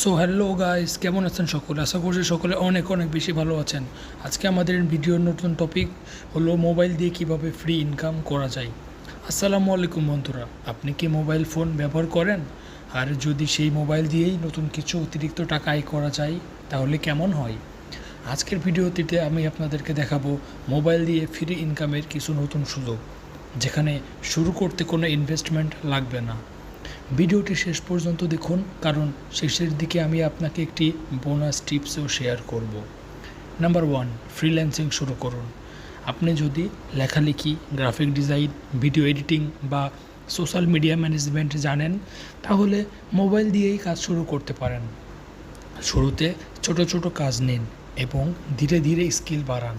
So hello guys, কেমন আছেন সকলে? আশা করছি সকলে অনেক অনেক বেশি ভালো আছেন। আজকে আমাদের ভিডিওর নতুন টপিক হলো মোবাইল দিয়ে কিভাবে ফ্রি ইনকাম করা যায়। আসসালামু আলাইকুম বন্ধুরা, আপনি কি মোবাইল ফোন ব্যবহার করেন? আর যদি সেই মোবাইল দিয়েই নতুন কিছু অতিরিক্ত টাকা আয় করা যায় তাহলে কেমন হয়? আজকের ভিডিওটিতে আমি আপনাদেরকে দেখাবো মোবাইল দিয়ে ফ্রি ইনকামের কিছু নতুন সুযোগ, যেখানে শুরু করতে কোনো ইনভেস্টমেন্ট লাগবে না। ভিডিওটি শেষ পর্যন্ত দেখুন, কারণ শেষের দিকে আমি আপনাকে একটি বোনাস টিপসও শেয়ার করব। নাম্বার 1, ফ্রিল্যান্সিং শুরু করুন। আপনি যদি লেখালেখি, গ্রাফিক ডিজাইন, ভিডিও এডিটিং বা সোশ্যাল মিডিয়া ম্যানেজমেন্ট জানেন, তাহলে মোবাইল দিয়েই কাজ শুরু করতে পারেন। শুরুতে ছোট ছোট কাজ নিন এবং ধীরে ধীরে স্কিল বাড়ান।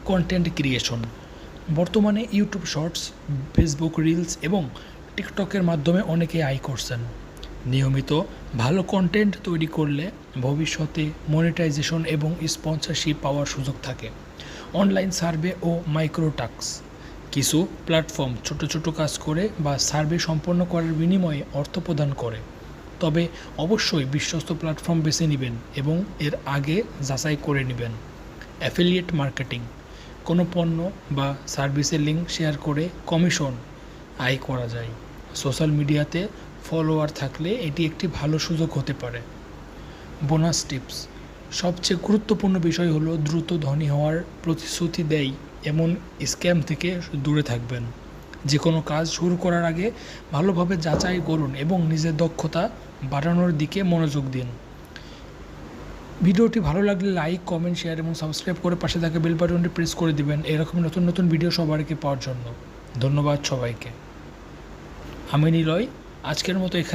Content creation. বর্তমানে ইউটিউব শর্টস, ফেসবুক রিলস এবং টিকটকের মাধ্যমে অনেকে আয় করছেন। নিয়মিত ভালো কন্টেন্ট তৈরি করলে ভবিষ্যতে মনিটাইজেশন এবং স্পন্সরশিপ পাওয়ার সুযোগ থাকে। অনলাইন সার্ভে ও মাইক্রো টাস্ক। কিছু প্ল্যাটফর্ম ছোট ছোট কাজ করে বা সার্ভে সম্পন্ন করার বিনিময়ে অর্থ প্রদান করে। তবে অবশ্যই বিশ্বস্ত প্ল্যাটফর্ম বেছে নেবেন এবং এর আগে যাচাই করে নেবেন। Affiliate marketing. কোনো পণ্য বা সার্ভিসের লিঙ্ক শেয়ার করে কমিশন আয় করা যায়। সোশ্যাল মিডিয়াতে ফলোয়ার থাকলে এটি একটি ভালো সুযোগ হতে পারে। Bonus tips. সবচেয়ে গুরুত্বপূর্ণ বিষয় হলো দ্রুত ধনী হওয়ার প্রতিশ্রুতি দেয় এমন স্ক্যাম থেকে দূরে থাকবেন। যে কোনো কাজ শুরু করার আগে ভালোভাবে যাচাই করুন এবং নিজের দক্ষতা বাড়ানোর দিকে মনোযোগ দিন। ভিডিওটি ভালো লাগলে লাইক, কমেন্ট, শেয়ার এবং সাবস্ক্রাইব করে পাশে থাকা বেল বাটনটি প্রেস করে দিবেন এরকম নতুন নতুন ভিডিও সবার আগে পাওয়ার জন্য। ধন্যবাদ সবাইকে। আমি নিলয়, আজকের মতো এখানে